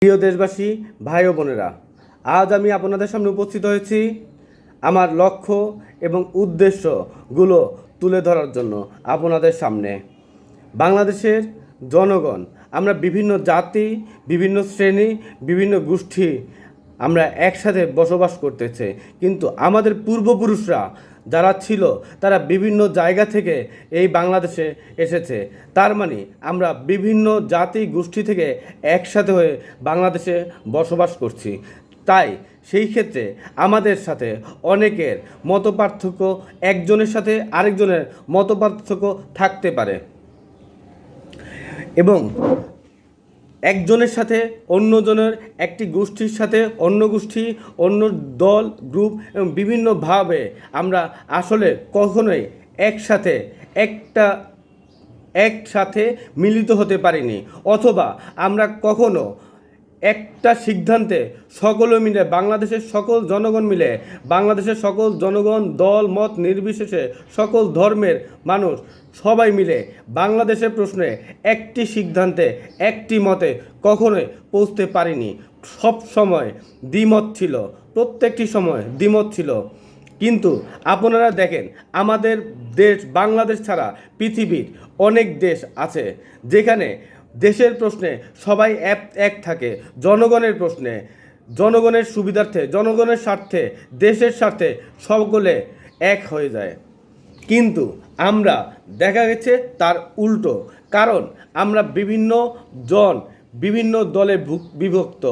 প্রিয় দেশবাসী, ভাই ও বোনেরা, আজ আমি আপনাদের সামনে উপস্থিত হয়েছি আমার লক্ষ্য এবং উদ্দেশ্যগুলো তুলে ধরার জন্য। আপনাদের সামনে বাংলাদেশের জনগণ, আমরা বিভিন্ন জাতি, বিভিন্ন শ্রেণী, বিভিন্ন গোষ্ঠী আমরা একসাথে বসবাস করতেছে, কিন্তু আমাদের পূর্বপুরুষরা যারা ছিল তারা বিভিন্ন জায়গা থেকে এই বাংলাদেশে এসেছে। তার মানে আমরা বিভিন্ন জাতি গোষ্ঠী থেকে একসাথে হয়ে বাংলাদেশে বসবাস করছি। তাই সেই ক্ষেত্রে আমাদের সাথে অনেকের মতপার্থক্য, একজনের সাথে আরেকজনের মতপার্থক্য থাকতে পারে এবং একজনের সাথে অন্যজনের, একটি গোষ্ঠীর সাথে অন্য গোষ্ঠী, অন্য দল, গ্রুপ এবং বিভিন্নভাবে আমরা আসলে কখনোই একসাথে মিলিত হতে পারিনি, অথবা আমরা কখনো একটা সিদ্ধান্তে সকলে মিলে, বাংলাদেশের সকল জনগণ মিলে, বাংলাদেশের সকল জনগণ দল মত নির্বিশেষে সকল ধর্মের মানুষ সবাই মিলে বাংলাদেশের প্রশ্নে একটি সিদ্ধান্তে, একটি মতে কখনোই পৌঁছতে পারিনি। সব সময় দ্বিমত ছিল, প্রত্যেকটি সময় দ্বিমত ছিল। কিন্তু আপনারা দেখেন, আমাদের দেশ বাংলাদেশ ছাড়া পৃথিবীর অনেক দেশ আছে যেখানে দেশের প্রশ্নে সবাই এক থাকে, জনগণের প্রশ্নে, জনগণের সুবিধার্থে, জনগণের স্বার্থে, দেশের স্বার্থে সকলে এক হয়ে যায়। কিন্তু আমরা দেখা গেছে তার উল্টো, কারণ আমরা বিভিন্ন দলে বিভক্ত।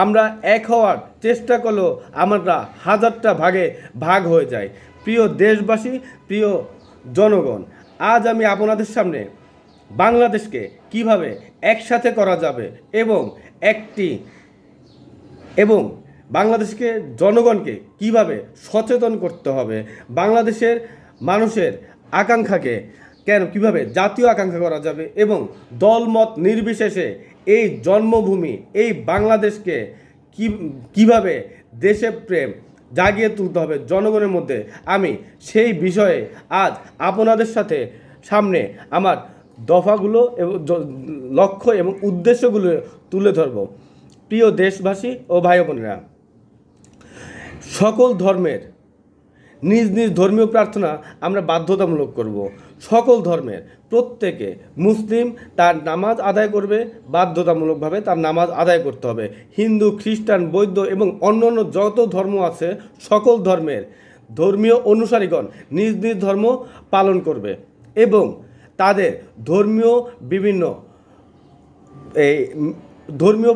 আমরা এক হওয়ার চেষ্টা করলেও আমরা হাজারটা ভাগে ভাগ হয়ে যাই। প্রিয় দেশবাসী, প্রিয় জনগণ, আজ আমি আপনাদের সামনে বাংলাদেশকে কিভাবে একসাথে করা যাবে এবং বাংলাদেশকে, জনগণকে কিভাবে সচেতন করতে হবে, বাংলাদেশের মানুষের আকাঙ্ক্ষাকে কিভাবে জাতীয় আকাঙ্ক্ষা করা যাবে, এবং দলমত নির্বিশেষে এই জন্মভূমি, এই বাংলাদেশকে কিভাবে দেশপ্রেম জাগিয়ে তুলতে হবে জনগণের মধ্যে, আমি সেই বিষয়ে আজ আপনাদের সামনে আমার দফাগুলো এবং লক্ষ্য এবং উদ্দেশ্যগুলো তুলে ধরব। প্রিয় দেশবাসী ও ভাই বোনেরা, সকল ধর্মের নিজ নিজ ধর্মীয় প্রার্থনা আমরা বাধ্যতামূলক করব। সকল ধর্মের প্রত্যেকে, মুসলিম তার নামাজ আদায় করবে, বাধ্যতামূলকভাবে তার নামাজ আদায় করতে হবে। হিন্দু, খ্রিস্টান, বৌদ্ধ এবং অন্যান্য যত ধর্ম আছে সকল ধর্মের ধর্মীয় অনুসারীগণ নিজ নিজ ধর্ম পালন করবে এবং তাদের ধর্মীয় বিভিন্ন এই ধর্মীয়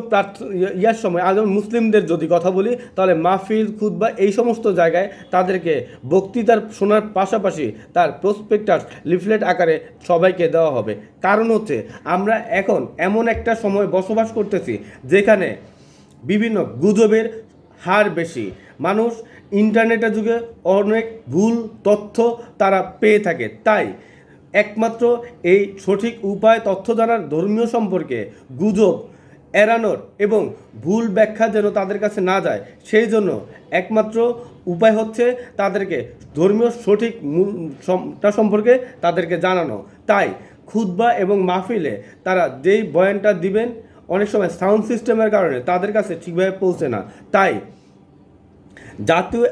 ইয়ার সময়, আজ মুসলিমদের যদি কথা বলি তাহলে মাহফিল, খুতবা এই সমস্ত জায়গায় তাদেরকে বক্তৃতার শোনার পাশাপাশি তার প্রসপেক্টাস লিফলেট আকারে সবাইকে দেওয়া হবে। কারণ হচ্ছে আমরা এখন এমন একটা সময় বসবাস করতেছি যেখানে বিভিন্ন গুজবের হার বেশি। মানুষ ইন্টারনেটের যুগে অনেক ভুল তথ্য তারা পেয়ে থাকে। তাই একমাত্র এই সঠিক উপায় তথ্য জানার, ধর্মীয় সম্পর্কে গুজব এড়ানোর এবং ভুল ব্যাখ্যা যেন তাদের কাছে না যায়, সেই জন্য একমাত্র উপায় হচ্ছে তাদেরকে ধর্মীয় সঠিক মূলটা সম্পর্কে তাদেরকে জানানো। তাই খুতবা এবং মাহফিলে তারা যেই বয়ানটা দিবেন, অনেক সময় সাউন্ড সিস্টেমের কারণে তাদের কাছে ঠিকভাবে পৌঁছে না। তাই জাতীয়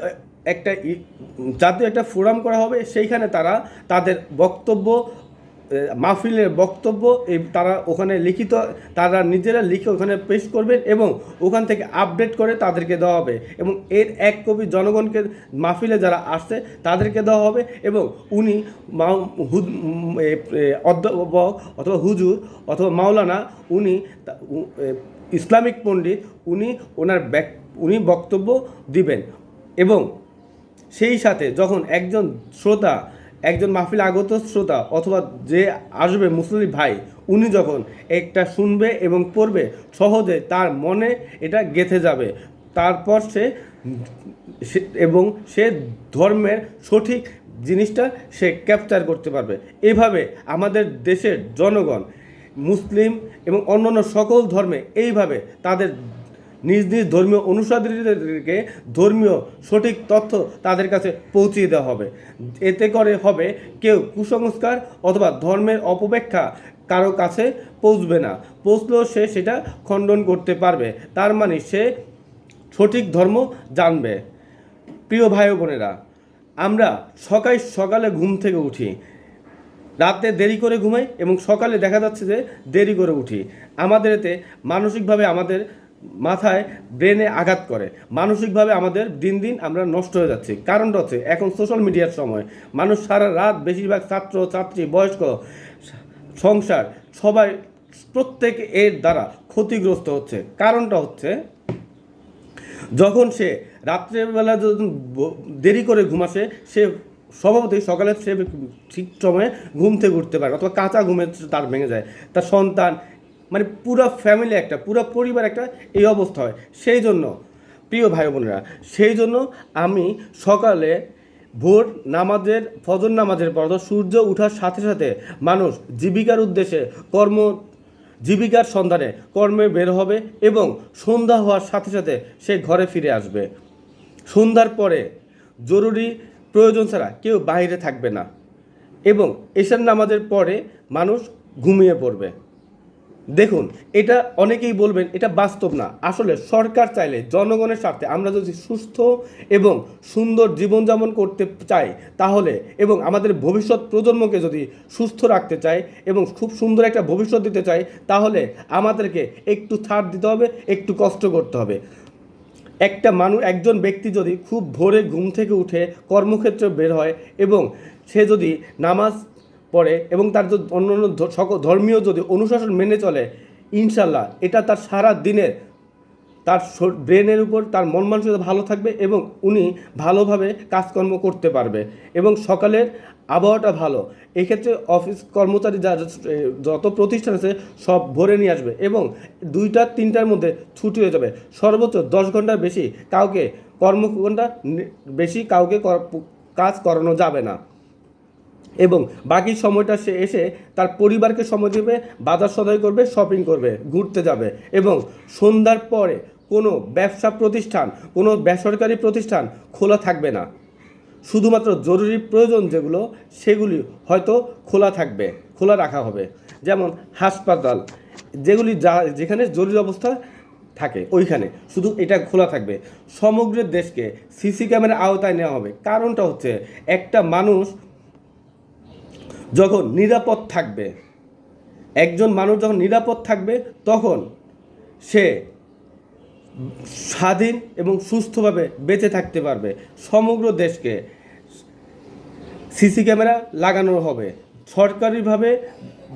একটা ফোরাম করা হবে, সেইখানে তারা তাদের বক্তব্য, মাহফিলের বক্তব্য তারা ওখানে তারা নিজেরা লিখে ওখানে পেশ করবেন এবং ওখান থেকে আপডেট করে তাদেরকে দেওয়া হবে এবং এর এক কপি জনগণকে, মাহফিলে যারা আসছে তাদেরকে দেওয়া হবে এবং উনি অধ্যাপক অথবা হুজুর অথবা মাওলানা, উনি ইসলামিক পণ্ডিত, উনি বক্তব্য দিবেন। এবং সেই সাথে যখন একজন মাহফিল আগত শ্রোতা অথবা যে আসবে মুসলিম ভাই, উনি যখন একটা শুনবে এবং পড়বে, সহজে তার মনে এটা গেঁথে যাবে। তারপর সে ধর্মের সঠিক জিনিসটা সে ক্যাপচার করতে পারবে। এভাবে আমাদের দেশের জনগণ, মুসলিম এবং অন্যান্য সকল ধর্মে এইভাবে তাদের নিজ নিজ ধর্মীয় অনুসারীদেরকে ধর্মীয় সঠিক তথ্য তাদের কাছে পৌঁছিয়ে দেওয়া হবে। এতে করে হবে কেউ কুসংস্কার অথবা ধর্মের অপব্যাখ্যা কারো কাছে পৌঁছবে না, পৌঁছলেও সে সেটা খণ্ডন করতে পারবে, তার মানে সে সঠিক ধর্ম জানবে। প্রিয় ভাই বোনেরা, আমরা সকালে ঘুম থেকে উঠি, রাতে দেরি করে ঘুমাই এবং সকালে দেখা যাচ্ছে যে দেরি করে উঠি। আমাদের এতে মানসিকভাবে আমাদের মাথায় ব্রেনে আঘাত করে, মানসিকভাবে আমাদের দিন দিন আমরা নষ্ট হয়ে যাচ্ছি। কারণটা হচ্ছে এখন সোশ্যাল মিডিয়ার সময় মানুষ সারা রাত, বেশিরভাগ ছাত্র ছাত্রী, বয়স্ক, সংসার, সবাই প্রত্যেক এর দ্বারা ক্ষতিগ্রস্ত হচ্ছে। কারণটা হচ্ছে যখন সে রাত্রেবেলা যখন দেরি করে ঘুমাসে, সে স্বভাবতই সকালে সে ঠিক সময়ে ঘুম থেকে উঠতে পারে, অথবা কাঁচা ঘুমে তার ভেঙে যায়, তার সন্তান, মানে পুরো ফ্যামিলি, একটা পুরো পরিবার একটা এই অবস্থা হয়। সেই জন্য প্রিয় ভাই বোনেরা, সেই জন্য আমি সকালে ভোর নামাজের, ফজর নামাজের পর সূর্য ওঠার সাথে সাথে মানুষ জীবিকার উদ্দেশ্যে জীবিকার সন্ধানে কর্মে বের হবে এবং সন্ধ্যা হওয়ার সাথে সাথে সে ঘরে ফিরে আসবে। সন্ধ্যার পরে জরুরি প্রয়োজন ছাড়া কেউ বাইরে থাকবে না এবং এশার নামাজের পরে মানুষ ঘুমিয়ে পড়বে। দেখুন, এটা অনেকেই বলবেন এটা বাস্তব না। আসলে সরকার চাইলে জনগণের স্বার্থে আমরা যদি সুস্থ এবং সুন্দর জীবনযাপন করতে চাই তাহলে, এবং আমাদের ভবিষ্যৎ প্রজন্মকে যদি সুস্থ রাখতে চাই এবং খুব সুন্দর একটা ভবিষ্যৎ দিতে চাই, তাহলে আমাদেরকে একটু ছাড় দিতে হবে, একটু কষ্ট করতে হবে। একজন ব্যক্তি যদি খুব ভোরে ঘুম থেকে উঠে কর্মক্ষেত্রে বের হয় এবং সে যদি নামাজ পড়ে এবং তার যদি অন্যান্য সকল ধর্মীয় যদি অনুশাসন মেনে চলে, ইনশাল্লাহ এটা তার সারা দিনের তার ব্রেনের উপর তার মন মানসিকতা ভালো থাকবে এবং উনি ভালোভাবে কাজকর্ম করতে পারবে এবং সকালের আবহাওয়াটা ভালো। এক্ষেত্রে অফিস কর্মচারী যত প্রতিষ্ঠান আছে সব ভরে নিয়ে আসবে এবং 2-3টার মধ্যে ছুটি হয়ে যাবে। সর্বোচ্চ 10 ঘন্টার বেশি কাউকে কর্মঘণ্টা বেশি কাউকে কাজ করানো যাবে না এবং বাকি সময়টা সে এসে তার পরিবারকে সময় দেবে, বাজার সদাই করবে, শপিং করবে, ঘুরতে যাবে এবং সন্ধ্যার পরে কোনো ব্যবসা প্রতিষ্ঠান, কোনো বেসরকারি প্রতিষ্ঠান খোলা থাকবে না। শুধুমাত্র জরুরি প্রয়োজন যেগুলো সেগুলি হয়তো খোলা থাকবে, খোলা রাখা হবে। যেমন হাসপাতাল, যেখানে জরুরি অবস্থা থাকে ওইখানে শুধু এটা খোলা থাকবে। সমগ্র দেশকে সিসি ক্যামেরার আওতায় নেওয়া হবে। কারণটা হচ্ছে একটা মানুষ যখন নিরাপদ থাকবে, একজন মানুষ যখন নিরাপদ থাকবে তখন সে স্বাধীন এবং সুস্থভাবে বেঁচে থাকতে পারবে। সমগ্র দেশকে সিসি ক্যামেরা লাগানো হবে। সরকারিভাবে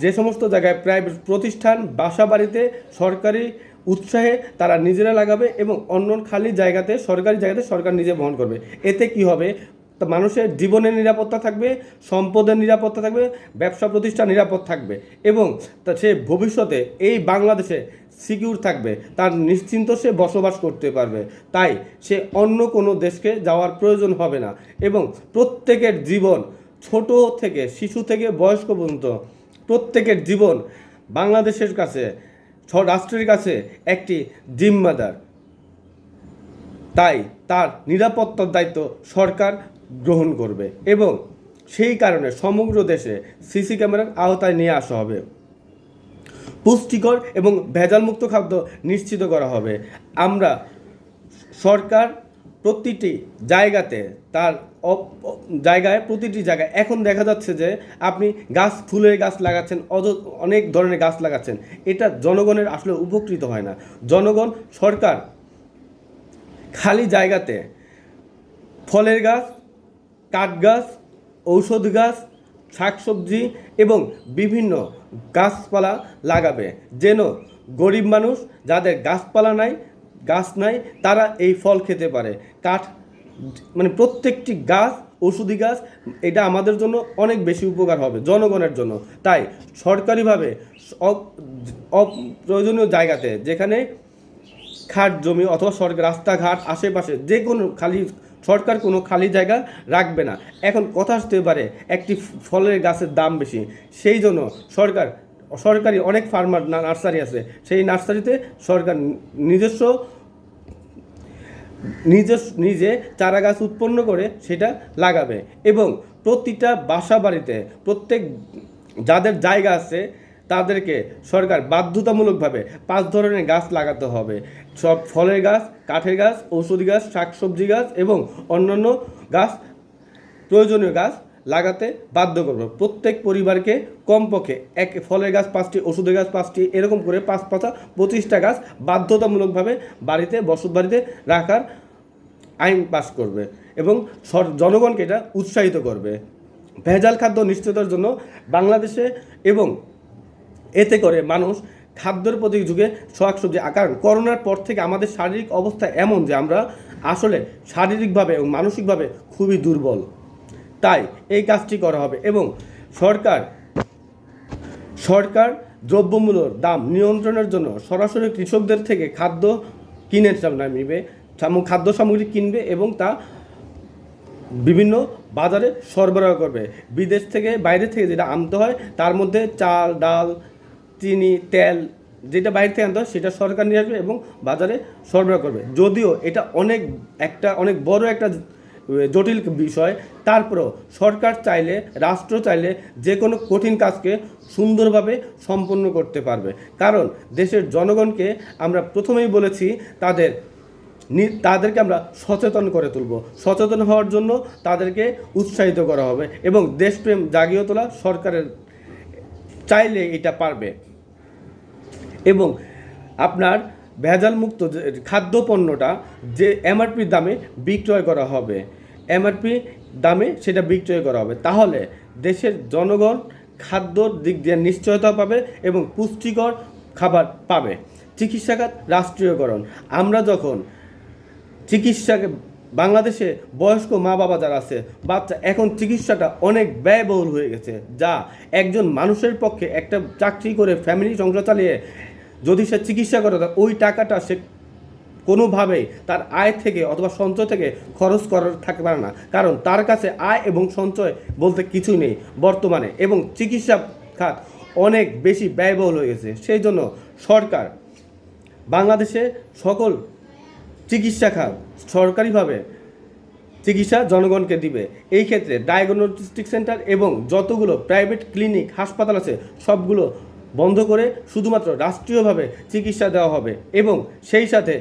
যে সমস্ত জায়গায় প্রাইভেট প্রতিষ্ঠান, বাসা বাড়িতে সরকারি উৎসাহে তারা নিজেরা লাগাবে এবং অন্য খালি জায়গাতে, সরকারি জায়গাতে সরকার নিজে বহন করবে। এতে কি হবে, তা মানুষের জীবনের নিরাপত্তা থাকবে, সম্পদের নিরাপত্তা থাকবে, ব্যবসা প্রতিষ্ঠান নিরাপদ থাকবে এবং তা সে ভবিষ্যতে এই বাংলাদেশে সিকিউর থাকবে, তার নিশ্চিন্ত সে বসবাস করতে পারবে। তাই সে অন্য কোনো দেশকে যাওয়ার প্রয়োজন হবে না এবং প্রত্যেকের জীবন, ছোট থেকে শিশু থেকে বয়স্ক পর্যন্ত প্রত্যেকের জীবন বাংলাদেশের কাছে, রাষ্ট্রের কাছে একটি জিম্মাদার। তাই তার নিরাপত্তার দায়িত্ব সরকার গ্রহণ করবে এবং সেই কারণে সমগ্র দেশে সিসি ক্যামেরার আওতায় নিয়ে আসা হবে। পুষ্টিকর এবং ভেজালমুক্ত খাদ্য নিশ্চিত করা হবে। সরকার প্রতিটি জায়গাতে প্রতিটি জায়গায় এখন দেখা যাচ্ছে যে আপনি ফুলের গাছ লাগাচ্ছেন, অনেক ধরনের গাছ লাগাচ্ছেন, এটা জনগণের আসলে উপকৃত হয় না। সরকার খালি জায়গাতে ফলের গাছ, কাঠ গাছ, ঔষধ গাছ, শাকসবজি এবং বিভিন্ন গাছপালা লাগাবে, যেন গরিব মানুষ যাদের গাছ নাই তারা এই ফল খেতে পারে। প্রত্যেকটি গাছ ওষুধি গাছ, এটা আমাদের জন্য অনেক বেশি উপকার হবে জনগণের জন্য। তাই সরকারিভাবে অপ্রয়োজনীয় জায়গাতে, যেখানে খাট জমি অথবা রাস্তাঘাট আশেপাশে যে কোনো সরকার কোনো খালি জায়গা রাখবে না। এখন কথা আসতে পারে একটি ফলের গাছের দাম বেশি, সেই জন্য সরকারি অনেক ফার্মার নার্সারি আছে, সেই নার্সারিতে সরকার নিজে চারা গাছ উৎপন্ন করে সেটা লাগাবে এবং প্রতিটা বাসা বাড়িতে, প্রত্যেক যাদের জায়গা আছে তাদেরকে সরকার বাধ্যতামূলকভাবে 5 ধরনের গাছ লাগাতে হবে। সব ফলের গাছ, কাঠের গাছ, ঔষধি গাছ, শাকসবজি গাছ এবং অন্যান্য গাছ, প্রয়োজনীয় গাছ লাগাতে বাধ্য করব। প্রত্যেক পরিবারকে কমপক্ষে এক ফলের গাছ 5টি, ওষুধের গাছ 5টি, এরকম করে 5 পাতা 25টা গাছ বাধ্যতামূলকভাবে বসত বাড়িতে রাখার আইন পাস করবে এবং জনগণকে এটা উৎসাহিত করবে। ভেজাল খাদ্য নিশ্চিততার জন্য বাংলাদেশে এবং এতে করে মানুষ খাদ্যের প্রতি যুগে শাকসবজি, কারণ করোনার পর থেকে আমাদের শারীরিক অবস্থা এমন যে আমরা আসলে শারীরিকভাবে এবং মানসিকভাবে খুবই দুর্বল। তাই এই কাজটি করা হবে এবং সরকার দ্রব্যমূল্যর দাম নিয়ন্ত্রণের জন্য সরাসরি কৃষকদের থেকে খাদ্য কিনে নেবে, খাদ্য সামগ্রী কিনবে এবং তা বিভিন্ন বাজারে সরবরাহ করবে। বিদেশ থেকে, বাইরে থেকে যেটা আনতে হয় তার মধ্যে চাল, ডাল, চিনি, তেল যেটা বাইরে থেকে আনতে হয় সেটা সরকার নিয়ে আসবে এবং বাজারে সরবরাহ করবে। যদিও এটা অনেক বড় একটা জটিল বিষয়, তারপরেও সরকার চাইলে, রাষ্ট্র চাইলে যে কোনো কঠিন কাজকে সুন্দরভাবে সম্পন্ন করতে পারবে। কারণ দেশের জনগণকে আমরা প্রথমেই বলেছি তাদেরকে আমরা সচেতন করে তুলব। সচেতন হওয়ার জন্য তাদেরকে উৎসাহিত করা হবে এবং দেশপ্রেম জাগিয়ে তোলা সরকারের চাইলে এটা পারবে। এবং আপনার ভেজালমুক্ত খাদ্যপণ্যটা যে এমআরপির দামে বিক্রয় করা হবে, এমআরপি দামে সেটা বিক্রয় করা হবে, তাহলে দেশের জনগণ খাদ্যর দিক দিয়ে নিশ্চয়তা পাবে এবং পুষ্টিকর খাবার পাবে। চিকিৎসাখাত রাষ্ট্রীয়করণ, আমরা যখন বাংলাদেশে বয়স্ক মা বাবা যারা আছে, বাচ্চা, এখন চিকিৎসাটা অনেক ব্যয়বহুল হয়ে গেছে, যা একজন মানুষের পক্ষে একটা চাকরি করে ফ্যামিলি সংসার চালিয়ে যদি সে চিকিৎসা করে ওই টাকাটা সে কোনোভাবেই তার আয় থেকে অথবা সঞ্চয় থেকে খরচ করার থাকতে পারে না, কারণ তার কাছে আয় এবং সঞ্চয় বলতে কিছুই নেই বর্তমানে, এবং চিকিৎসা খাত অনেক বেশি ব্যয়বহুল হয়ে গেছে। সেই জন্য সরকার বাংলাদেশে সকল চিকিৎসা খাত সরকারিভাবে চিকিৎসা জনগণকে দিবে। এই ক্ষেত্রে ডায়াগনস্টিক সেন্টার এবং যতগুলো প্রাইভেট ক্লিনিক, হাসপাতাল আছে সবগুলো বন্ধ করে শুধুমাত্র রাষ্ট্রীয়ভাবে চিকিৎসা দেওয়া হবে এবং সেই সাথে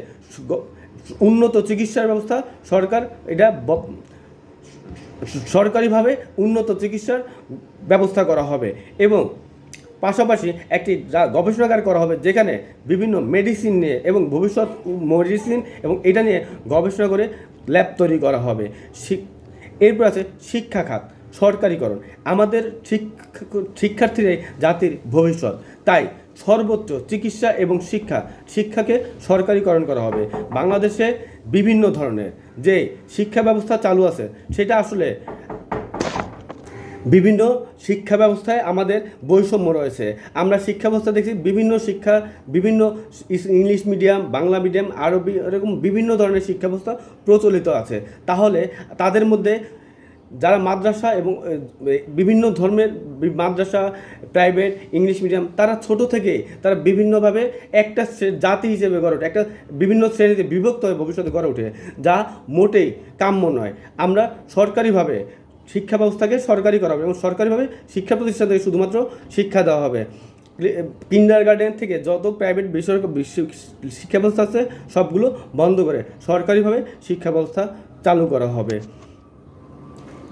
উন্নত চিকিৎসার ব্যবস্থা সরকারিভাবে উন্নত চিকিৎসার ব্যবস্থা করা হবে এবং পাশাপাশি একটি গবেষণাগার করা হবে যেখানে বিভিন্ন মেডিসিন নিয়ে এবং ভবিষ্যৎ মেডিসিন এবং এটা নিয়ে গবেষণা করে ল্যাব তৈরি করা হবে। এরপর আছে শিক্ষা খাত সরকারিকরণ। আমাদের শিক্ষার্থীরাই জাতির ভবিষ্যৎ, তাই সর্বোচ্চ চিকিৎসা এবং শিক্ষাকে সরকারিকরণ করা হবে। বাংলাদেশে বিভিন্ন ধরনের যে শিক্ষা ব্যবস্থা চালু আছে সেটা আসলে বিভিন্ন শিক্ষা ব্যবস্থায় আমাদের বৈষম্য রয়েছে। আমরা শিক্ষা ব্যবস্থা দেখছি বিভিন্ন ইংলিশ মিডিয়াম, বাংলা মিডিয়াম, আরবি, এরকম বিভিন্ন ধরনের শিক্ষা ব্যবস্থা প্রচলিত আছে। তাহলে তাদের মধ্যে যারা মাদ্রাসা এবং বিভিন্ন ধর্মের মাদ্রাসা, প্রাইভেট, ইংলিশ মিডিয়াম, তারা ছোট থেকেই তারা বিভিন্নভাবে একটা জাতি হিসেবে গড়ে ওঠে, একটা বিভিন্ন শ্রেণীতে বিভক্ত হয়ে ভবিষ্যতে গড়ে ওঠে, যা মোটেই কাম্য নয়। আমরা সরকারিভাবে শিক্ষা ব্যবস্থাকে সরকারি করা হবে এবং সরকারিভাবে শিক্ষা প্রতিষ্ঠান থেকে শুধুমাত্র শিক্ষা দেওয়া হবে। কিন্ডারগার্টেন থেকে যত প্রাইভেট বেসরকারি শিক্ষা ব্যবস্থা আছে সবগুলো বন্ধ করে সরকারিভাবে শিক্ষা ব্যবস্থা চালু করা হবে।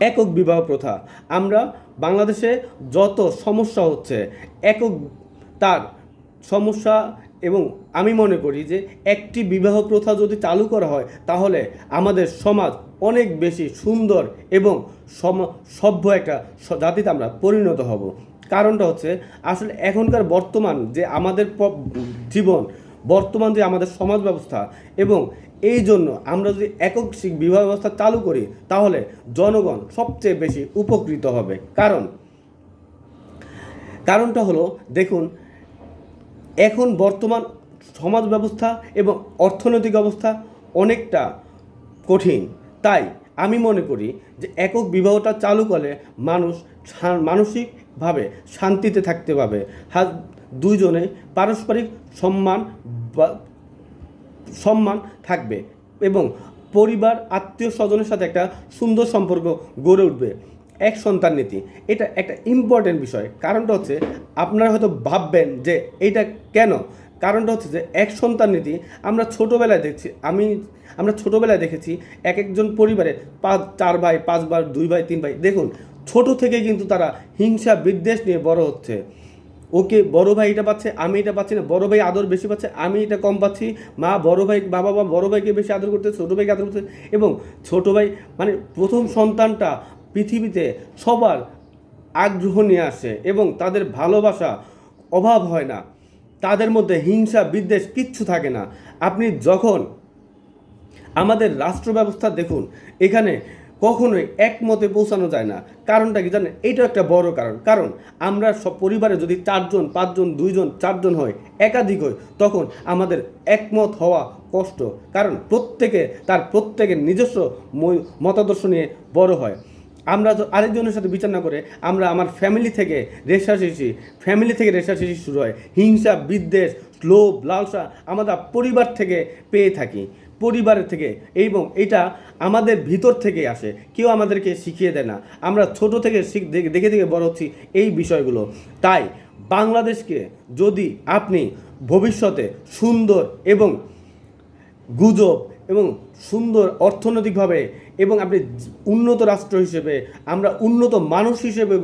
একক বিবাহ প্রথা, আমরা বাংলাদেশে যত সমস্যা হচ্ছে তার সমস্যা, এবং আমি মনে করি যে একটি বিবাহ প্রথা যদি চালু করা হয় তাহলে আমাদের সমাজ অনেক বেশি সুন্দর এবং সভ্য একটা জাতিতে আমরা পরিণত হব। কারণটা হচ্ছে আসলে এখনকার বর্তমান যে আমাদের যে আমাদের সমাজ ব্যবস্থা, এবং এই জন্য আমরা যদি একক বিবাহ ব্যবস্থা চালু করি তাহলে জনগণ সবচেয়ে বেশি উপকৃত হবে। কারণটা হলো, দেখুন এখন বর্তমান সমাজ ব্যবস্থা এবং অর্থনৈতিক অবস্থা অনেকটা কঠিন, তাই আমি মনে করি যে একক বিবাহটা চালু করলে মানুষ মানসিকভাবে শান্তিতে থাকতে পারবে। দুইজনে পারস্পরিক সম্মান থাকবে এবং পরিবার, আত্মীয় স্বজনের সাথে একটা সুন্দর সম্পর্ক গড়ে উঠবে। এক সন্তান নীতি, এটা একটা ইম্পর্টেন্ট বিষয়। কারণটা হচ্ছে আপনারা হয়তো ভাববেন যে এইটা কেন, কারণটা হচ্ছে যে এক সন্তান নীতি আমরা ছোটোবেলায় দেখেছি একজন পরিবারে 4 ভাই 5 ভাই 2 ভাই 3 ভাই, দেখুন ছোট থেকে কিন্তু তারা হিংসা বিদ্বেষ নিয়ে বড় হচ্ছে। ওকে বড় ভাই এটা পাচ্ছে, আমি এটা পাচ্ছি না, বড় ভাই আদর বেশি পাচ্ছে, আমি এটা কম পাচ্ছি, বাবা বড় ভাইকে বেশি আদর করতে, ছোটো ভাইকে আদর করতে, এবং ছোটো ভাই মানে প্রথম সন্তানটা পৃথিবীতে সবার আগ্রহ নিয়ে আসে এবং তাদের ভালোবাসা অভাব হয় না, তাদের মধ্যে হিংসা বিদ্বেষ কিচ্ছু থাকে না। আপনি যখন আমাদের রাষ্ট্র ব্যবস্থা দেখুন, এখানে কখনোই একমতে পৌঁছানো যায় না। কারণটা কি জানেন? এইটাও একটা বড় কারণ আমরা সব পরিবারে যদি 4 জন 5 জন 2 জন 4 জন হয়, একাধিক হয়, তখন আমাদের একমত হওয়া কষ্ট, কারণ প্রত্যেকের নিজস্ব মতাদর্শ নিয়ে বড় হয়। আমরা তো আরেকজনের সাথে বিচার না করে আমরা আমার ফ্যামিলি থেকে রেষারেষি শুরু হয়, হিংসা বিদ্বেষ লোভ লালসা আমরা পরিবার থেকে পেয়ে থাকি, পরিবারের থেকে, এবং এটা আমাদের ভিতর থেকে আসে, কেউ আমাদেরকে শিখিয়ে দেয় না। আমরা ছোট থেকে দেখে দেখে বড় হচ্ছি এই বিষয়গুলো। তাই বাংলাদেশকে যদি আপনি ভবিষ্যতে সুন্দর এবং গুজব এবং সুন্দর অর্থনৈতিকভাবে এবং আপনি উন্নত রাষ্ট্র হিসেবে, আমরা উন্নত মানুষ হিসেবে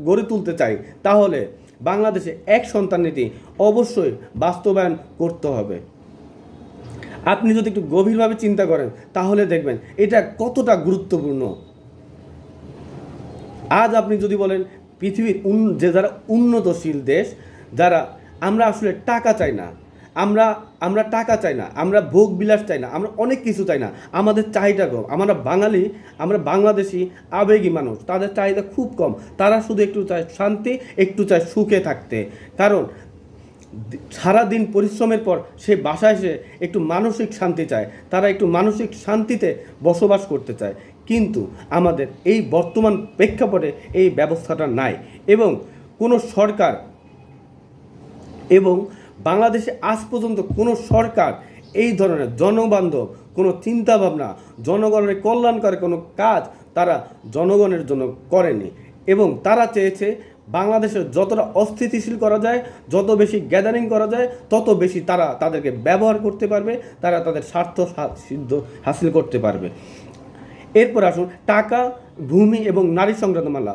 গড়ে তুলতে চাই, তাহলে বাংলাদেশে এক সন্তান নীতি অবশ্যই বাস্তবায়ন করতে হবে। আপনি যদি একটু গভীরভাবে চিন্তা করেন তাহলে দেখবেন এটা কতটা গুরুত্বপূর্ণ। আজ আপনি যদি বলেন পৃথিবীর যারা উন্নতশীল দেশ, যারা আমরা আসলে টাকা চাই না, আমরা টাকা চাই না, আমরা ভোগ বিলাস চাই না, আমরা অনেক কিছু চাই না, আমাদের চাহিদা কম। আমরা বাংলাদেশি আবেগী মানুষ, তাদের চাহিদা খুব কম। তারা শুধু একটু চায় শান্তি, একটু চায় সুখে থাকতে। কারণ সারাদিন পরিশ্রমের পর সে বাসায় এসে একটু মানসিক শান্তি চায়, তারা একটু মানসিক শান্তিতে বসবাস করতে চায়। কিন্তু আমাদের এই বর্তমান প্রেক্ষাপটে এই ব্যবস্থাটা নাই, এবং কোনো সরকার এবং বাংলাদেশে আজ পর্যন্ত কোনো সরকার এই ধরনের জনবান্ধব কোনো চিন্তাভাবনা, জনগণের কল্যাণকারী কোনো কাজ তারা জনগণের জন্য করেনি। এবং তারা চেয়েছে বাংলাদেশের যতটা অস্থিতিশীল করা যায়, যত বেশি গ্যাদারিং করা যায়, তত বেশি তারা তাদেরকে ব্যবহার করতে পারবে, তারা তাদের স্বার্থ সিদ্ধ হাসিল করতে পারবে। এরপর আসুন টাকা, ভূমি এবং নারী সংক্রান্ত মামলা।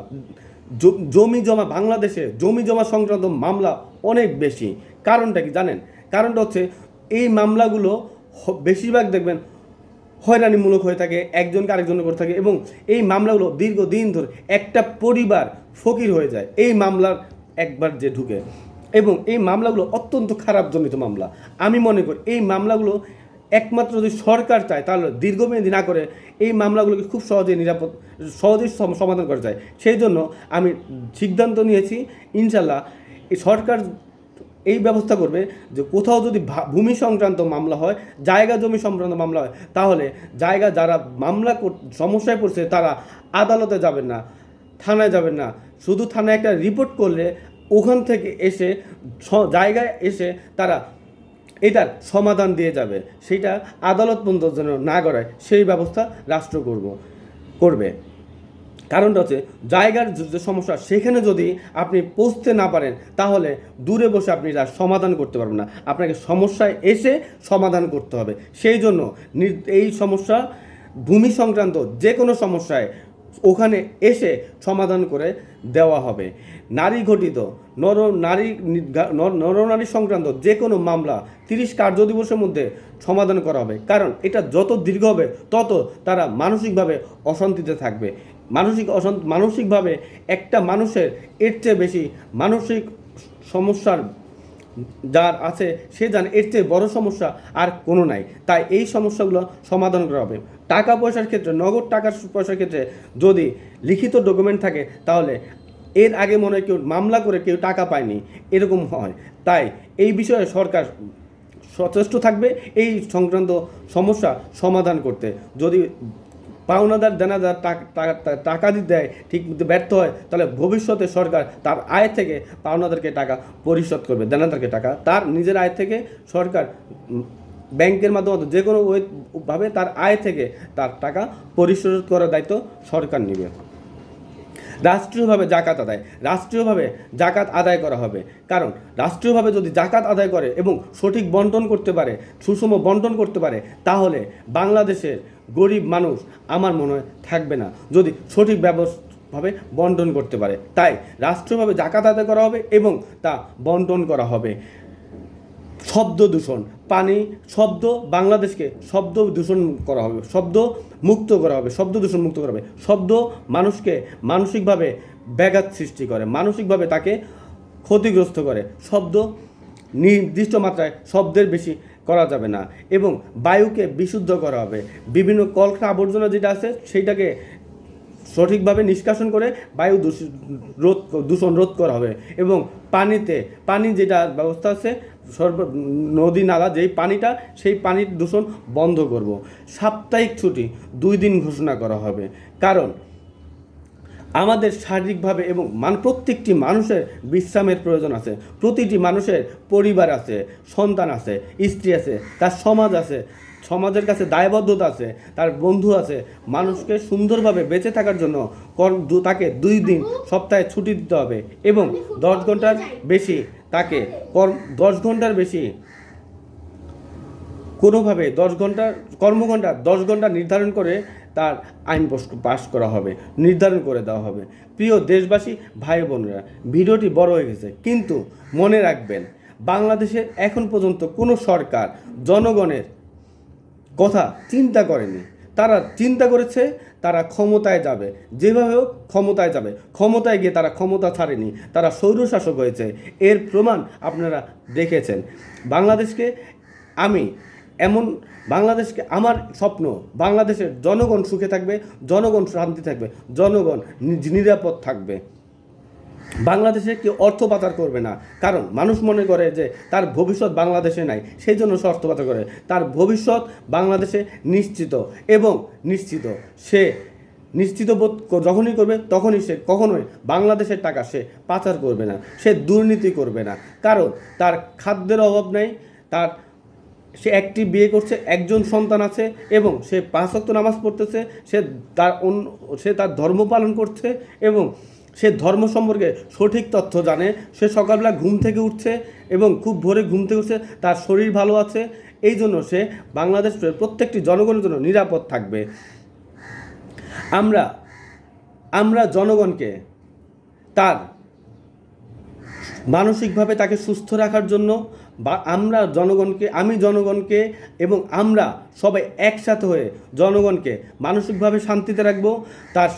বাংলাদেশে জমি জমা সংক্রান্ত মামলা অনেক বেশি। কারণটা কি জানেন? কারণটা হচ্ছে এই মামলাগুলো বেশিরভাগ দেখবেন হয়রানিমূলক হয়ে থাকে, একজনকে আরেকজনের করে থাকে, এবং এই মামলাগুলো দীর্ঘদিন ধরে একটা পরিবার ফকির হয়ে যায় এই মামলার একবার যে ঢুকে। এবং এই মামলাগুলো অত্যন্ত খারাপ জনিত মামলা। আমি মনে করি এই মামলাগুলো একমাত্র যদি সরকার চায় তাহলে দীর্ঘমেয়াদী না করে এই মামলাগুলোকে খুব সহজেই সমাধান করা যায়। সেই জন্য আমি সিদ্ধান্ত নিয়েছি, ইনশাল্লাহ এই সরকার এই ব্যবস্থা করবে যে কোথাও যদি ভূমি সংক্রান্ত মামলা হয়, জায়গা জমি সংক্রান্ত মামলা হয়, তাহলে যারা সমস্যায় পড়ছে তারা আদালতে যাবেন না, থানায় যাবেন না, শুধু থানায় একটা রিপোর্ট করলে ওখান থেকে এসে জায়গায় এসে তারা এটার সমাধান দিয়ে যাবে। সেটা আদালত পর্যন্ত যেন না করায় সেই ব্যবস্থা রাষ্ট্র করবে। কারণটা হচ্ছে জায়গার যে সমস্যা, সেখানে যদি আপনি পৌঁছতে না পারেন তাহলে দূরে বসে আপনি তার সমাধান করতে পারবেন না, আপনাকে সমস্যায় এসে সমাধান করতে হবে। সেই জন্য এই সমস্যা ভূমি সংক্রান্ত যে কোনো সমস্যায় ওখানে এসে সমাধান করে দেওয়া হবে। নারী ঘটিত নরনারী সংক্রান্ত যে কোনো মামলা 30 কার্যদিবসের মধ্যে সমাধান করা হবে। কারণ এটা যত দীর্ঘ হবে তত তারা মানসিকভাবে অশান্তিতে থাকবে। মানসিকভাবে একটা মানুষের এর চেয়ে বেশি মানসিক সমস্যার যার আছে সে জানে এর চেয়ে বড় সমস্যা আর কোনো নাই। তাই এই সমস্যাগুলো সমাধান করা হবে। টাকা পয়সার ক্ষেত্রে, নগদ টাকা পয়সার ক্ষেত্রে যদি লিখিত ডকুমেন্ট থাকে তাহলে এর আগে মনে হয় কেউ মামলা করে কেউ টাকা পায়নি, এরকম হয়। তাই এই বিষয়ে সরকার সচেষ্ট থাকবে এই সংক্রান্ত সমস্যা সমাধান করতে। যদি পাওনাদার দেনাদার টাকা দিতে দেয় ঠিক ব্যর্থ হয়, তাহলে ভবিষ্যতে সরকার তার আয় থেকে পাওনাদারকে টাকা পরিশোধ করবে, দেনাদারকে টাকা তার নিজের আয় থেকে সরকার ব্যাংকের মাধ্যমে যে কোনো ভাবে তার আয় থেকে তার টাকা পরিশোধ করার দায়িত্ব সরকার নেবে। রাষ্ট্রীয়ভাবে জাকাত আদায়, রাষ্ট্রীয়ভাবে জাকাত আদায় করা হবে। কারণ রাষ্ট্রীয়ভাবে যদি জাকাত আদায় করে এবং সঠিক বন্টন করতে পারে, সুষম বন্টন করতে পারে, তাহলে বাংলাদেশের গরিব মানুষ আমার মনে হয় থাকবে না, যদি সঠিক ভাবে বন্টন করতে পারে। তাই রাষ্ট্রীয়ভাবে জাকাত আদায় করা হবে এবং তা বন্টন করা হবে। শব্দ দূষণ, পানি, শব্দ, বাংলাদেশকে শব্দ দূষণ করা হবে, শব্দ মুক্ত করা হবে, শব্দ দূষণ মুক্ত করা হবে। শব্দ মানুষকে মানসিকভাবে ব্যাঘাত সৃষ্টি করে, মানসিকভাবে তাকে ক্ষতিগ্রস্ত করে। শব্দ নির্দিষ্ট মাত্রায় শব্দের বেশি করা যাবে না এবং বায়ুকে বিশুদ্ধ করা হবে। বিভিন্ন কলকারখানা আবর্জনা যেটা আছে সেইটাকে সঠিকভাবে নিষ্কাশন করে বায়ু দূষণ রোধ করা হবে এবং পানি যেটা ব্যবস্থা আছে নদী নালা যেই পানিটা, সেই পানির দূষণ বন্ধ করব। সাপ্তাহিক ছুটি 2 দিন ঘোষণা করা হবে। কারণ আমাদের শারীরিকভাবে এবং প্রত্যেকটি মানুষের বিশ্রামের প্রয়োজন আছে। প্রতিটি মানুষের পরিবার আছে, সন্তান আছে, স্ত্রী আছে, তার সমাজ আছে, সমাজের কাছে দায়বদ্ধতা আছে, তার বন্ধু আছে। মানুষকে সুন্দরভাবে বেঁচে থাকার জন্য তাকে 2 দিন সপ্তাহে ছুটি দিতে হবে এবং 10 ঘন্টার বেশি তাকে 10 ঘন্টার বেশি কোনোভাবে 10 ঘন্টার কর্মঘণ্টা 10 ঘন্টা নির্ধারণ করে তার আইন পাস করা হবে, নির্ধারণ করে দেওয়া হবে। প্রিয় দেশবাসী, ভাই বোনেরা, ভিডিওটি বড় হয়ে গেছে, কিন্তু মনে রাখবেন, বাংলাদেশের এখন পর্যন্ত কোনো সরকার জনগণের কথা চিন্তা করেনি। তারা চিন্তা করেছে তারা ক্ষমতায় যাবে, যেভাবে হোক ক্ষমতায় যাবে। ক্ষমতায় গিয়ে তারা ক্ষমতা ছাড়েনি, তারা স্বৈরশাসক হয়েছে। এর প্রমাণ আপনারা দেখেছেন। বাংলাদেশকে আমার স্বপ্ন, বাংলাদেশের জনগণ সুখে থাকবে, জনগণ শান্তি থাকবে, জনগণ নিরাপদ থাকবে। বাংলাদেশে কেউ অর্থ পাচার করবে না, কারণ মানুষ মনে করে যে তার ভবিষ্যৎ বাংলাদেশে নাই, সেই জন্য সে অর্থ পাচার করে। তার ভবিষ্যৎ বাংলাদেশে নিশ্চিত এবং নিশ্চিত। সে নিশ্চিত বোধ যখনই করবে তখনই সে কখনোই বাংলাদেশের টাকা সে পাচার করবে না, সে দুর্নীতি করবে না। কারণ তার খাদ্যের অভাব নেই, সে একটি বিয়ে করছে, একজন সন্তান আছে এবং সে 5 ওয়াক্ত নামাজ পড়তেছে, সে তার ধর্ম পালন করছে এবং সে ধর্ম সম্পর্কে সঠিক তথ্য জানে। সে সকালবেলা ঘুম থেকে উঠছে এবং খুব ভোরে ঘুম থেকে উঠছে, তার শরীর ভালো আছে, এই জন্য সে বাংলাদেশের প্রত্যেকটি জনগণের জন্য নিরাপদ থাকবে। আমরা জনগণকে তার মানসিকভাবে তাকে সুস্থ রাখার জন্য আমি জনগণকে এবং আমরা সবাই একসাথে হয়ে জনগণকে মানসিকভাবে শান্তিতে রাখবো, তার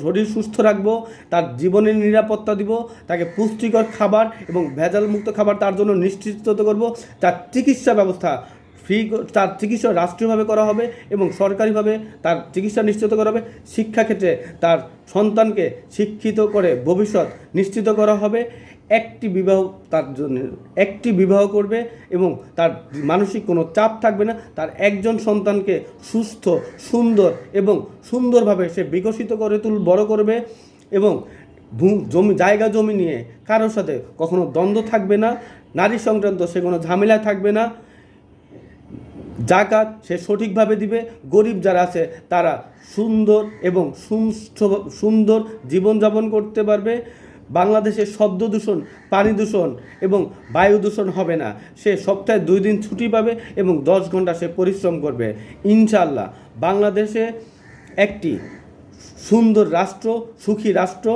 শরীর সুস্থ রাখবো, তার জীবনের নিরাপত্তা দিব, তাকে পুষ্টিকর খাবার এবং ভেজালমুক্ত খাবার তার জন্য নিশ্চিত করব। তার চিকিৎসা ব্যবস্থা তার চিকিৎসা রাষ্ট্রীয়ভাবে করা হবে এবং সরকারিভাবে তার চিকিৎসা নিশ্চিত করা হবে। শিক্ষাক্ষেত্রে তার সন্তানকে শিক্ষিত করে ভবিষ্যৎ নিশ্চিত করা হবে। একটি বিবাহ করবে এবং তার মানসিক কোনো চাপ থাকবে না। তার একজন সন্তানকে সুস্থ, সুন্দর এবং সুন্দরভাবে সে বিকশিত করে বড় করবে এবং জায়গা জমি নিয়ে কারোর সাথে কখনো দ্বন্দ্ব থাকবে না, নারী সংক্রান্ত সে কোনো ঝামেলা থাকবে না। জাকাত সে সঠিকভাবে দিবে। গরিব যারা আছে তারা সুন্দর এবং সুন্দর জীবনযাপন করতে পারবে। বাংলাদেশের শব্দ দূষণ, পানি দূষণ এবং বায়ু দূষণ হবে না। সে সপ্তাহে 2 দিন ছুটি পাবে এবং 10 ঘন্টা সে পরিশ্রম করবে। ইনশাআল্লাহ বাংলাদেশে একটি সুন্দর রাষ্ট্র, সুখী রাষ্ট্র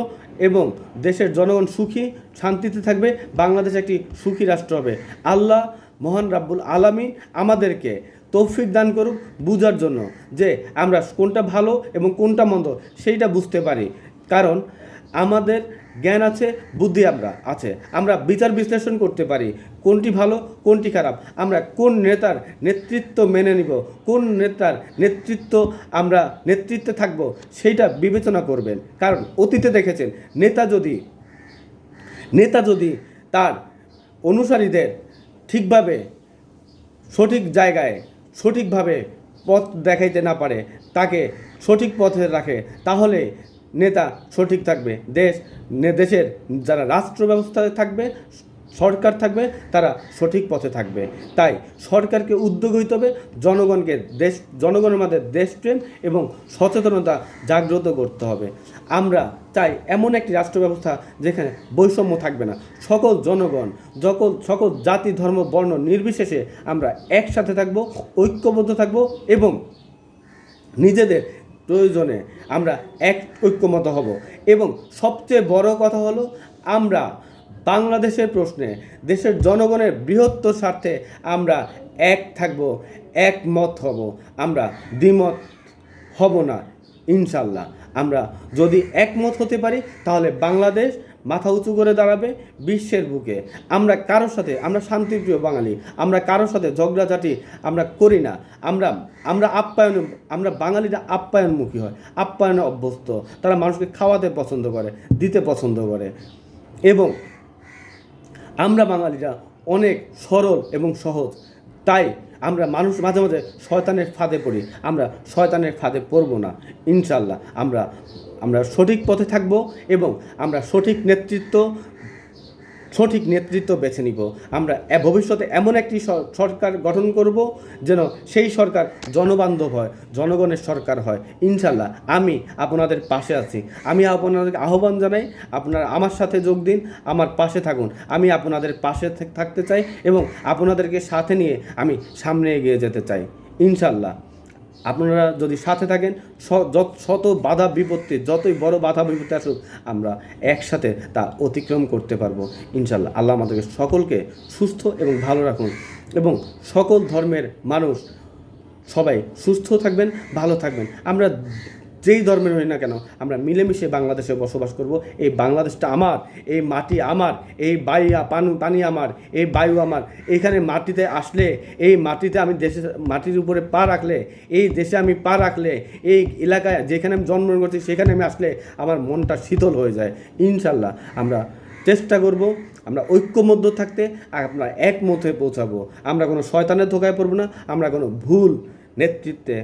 এবং দেশের জনগণ সুখী শান্তিতে থাকবে। বাংলাদেশ একটি সুখী রাষ্ট্র হবে। আল্লাহ মহান রাব্বুল আলামিন আমাদেরকে তৌফিক দান করুক বুঝার জন্য, যে আমরা কোনটা ভালো এবং কোনটা মন্দ সেইটা বুঝতে পারি। কারণ আমাদের জ্ঞান আছে, বুদ্ধি আছে, আমরা বিচার বিশ্লেষণ করতে পারি কোনটি ভালো কোনটি খারাপ। আমরা কোন নেতার নেতৃত্ব মেনে নিব, কোন নেতার আমরা নেতৃত্বে থাকব, সেইটা বিবেচনা করবেন। কারণ অতীতে দেখেছেন নেতা যদি তার অনুসারীদের ঠিকভাবে সঠিক জায়গায় সঠিকভাবে পথ দেখাইতে না পারে, তাকে সঠিক পথে রাখে, তাহলে নেতা সঠিক থাকবে। দেশের যারা রাষ্ট্র ব্যবস্থায় থাকবে সরকার থাকবে তারা সঠিক পথে থাকবে। তাই সরকারকে উদ্যোগ হইতে হবে, জনগণের মধ্যে দেশপ্রেম এবং সচেতনতা জাগ্রত করতে হবে। আমরা চাই এমন একটি রাষ্ট্র ব্যবস্থা যেখানে বৈষম্য থাকবে না, সকল জনগণ, সকল জাতি ধর্ম বর্ণ নির্বিশেষে আমরা একসাথে থাকব, ঐক্যবদ্ধ থাকব এবং নিজেদের প্রয়োজনে আমরা ঐক্যমত হব। এবং সবচেয়ে বড় কথা হলো, আমরা বাংলাদেশের প্রশ্নে দেশের জনগণের বৃহত্তর স্বার্থে আমরা এক থাকব, একমত হব, আমরা দ্বিমত হব না। ইনশাল্লাহ আমরা যদি একমত হতে পারি তাহলে বাংলাদেশ মাথা উঁচু করে দাঁড়াবে বিশ্বের বুকে। আমরা কারোর সাথে, আমরা শান্তিপ্রিয় বাঙালি, আমরা কারোর সাথে ঝগড়াঝাটি আমরা করি না। আমরা বাঙালিরা আপ্যায়নমুখী হয়, আপ্যায়নে অভ্যস্ত। তারা মানুষকে খাওয়াতে পছন্দ করে, দিতে পছন্দ করে। এবং আমরা বাঙালিরা অনেক সরল এবং সহজ। তাই আমরা মাঝে মাঝে শয়তানের ফাঁদে পড়ি, আমরা শয়তানের ফাঁদে পড়ব না। ইনশাল্লাহ আমরা সঠিক পথে থাকব এবং আমরা সঠিক নেতৃত্ব বেছে নিব। আমরা ভবিষ্যতে এমন একটি সরকার গঠন করব যেন সেই সরকার জনবান্ধব হয়, জনগণের সরকার হয়। ইনশাল্লাহ আমি আপনাদের পাশে আছি। আমি আপনাদেরকে আহ্বান জানাই, আপনারা আমার সাথে যোগ দিন, আমার পাশে থাকুন। আমি আপনাদের পাশে থাকতে চাই এবং আপনাদেরকে সাথে নিয়ে আমি সামনে এগিয়ে যেতে চাই। ইনশাল্লাহ আপনারা যদি সাথে থাকেন, শত বাধা বিপত্তি, যতই বড় বাধা বিপত্তি আসুক, আমরা একসাথে তা অতিক্রম করতে পারবো ইনশাল্লাহ। আল্লাহ আমাদেরকে সকলকে সুস্থ এবং ভালো রাখুন এবং সকল ধর্মের মানুষ সবাই সুস্থ থাকবেন, ভালো থাকবেন। আমরা যেই ধর্মের হই না কেন, আমরা মিলেমিশে বাংলাদেশে বসবাস করব। এই বাংলাদেশটা আমার, এই মাটি আমার, এই পানি আমার, এই বায়ু আমার। এইখানে মাটিতে আসলে, এই মাটিতে আমি মাটির উপরে পা রাখলে, এই দেশে আমি পা রাখলে, এই এলাকায় যেখানে আমি জন্মগ্রহণ করছি সেখানে আমি আসলে আমার মনটা শীতল হয়ে যায়। ইনশাল্লাহ আমরা চেষ্টা করব আমরা ঐক্যবদ্ধ থাকতে, আর আমরা একমত হয়ে পৌঁছাবো। আমরা কোনো শয়তানের ধোকায় পড়ব না, আমরা কোনো ভুল নেতৃত্বে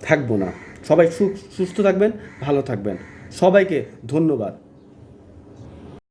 থাকবো না। সবাই সুস্থ থাকবেন, ভালো থাকবেন। সবাইকে ধন্যবাদ।